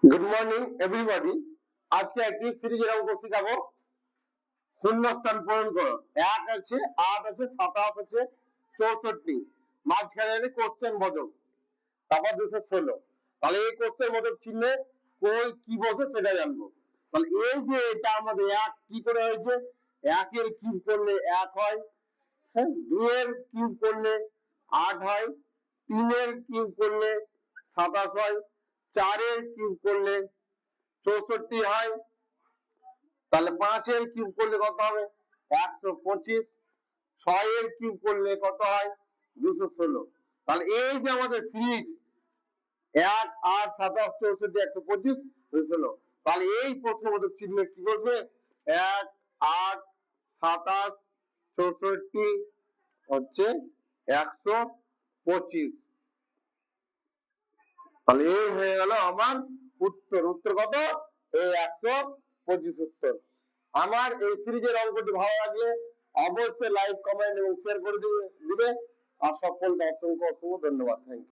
Good morning everybody. আজকে একটি সিরিজের অঙ্ক শিখাবো। শূন্যস্থান পূরণ করো। 1 আছে, 8 আছে, 27 আছে, 64, মাঝখানে কোশ্চেন বোঝক, তারপর 216। তাহলে এই কোশ্চেন বোঝক চিহ্নে কই কি বসে সেটা জানবো। তাহলে এই যে এটা আমাদের 1 কি করে হয়েছে, 1 এর কিউব করলে 1 হয়, হ্যাঁ, 2 এর কিউব করলে 8 হয়, 3 এর কিউব করলে 27 হয়, 4 এর কিউব করলে 64 হয়। তাহলে 5 এর কিউব করলে কত হবে, 125। 6 এর কিউব করলে কত হয়, 216। তাহলে এই যে আমাদের সিরিজ 1, 8, 27, 64, 125, 216। তাহলে এই প্রশ্নবোধক চিহ্ন কি করবে, 1, 8, 27, 64 হচ্ছে 125। তাহলে এই হয়ে গেল আমার উত্তর। উত্তর কত, এই 125 উত্তর। আমার এই সিরিজের অঙ্কটি ভালো লাগলে অবশ্যই লাইক, কমেন্ট এবং শেয়ার করে দিবে। আর সকলকে অসংখ্য অসংখ্য ধন্যবাদ। Thank you.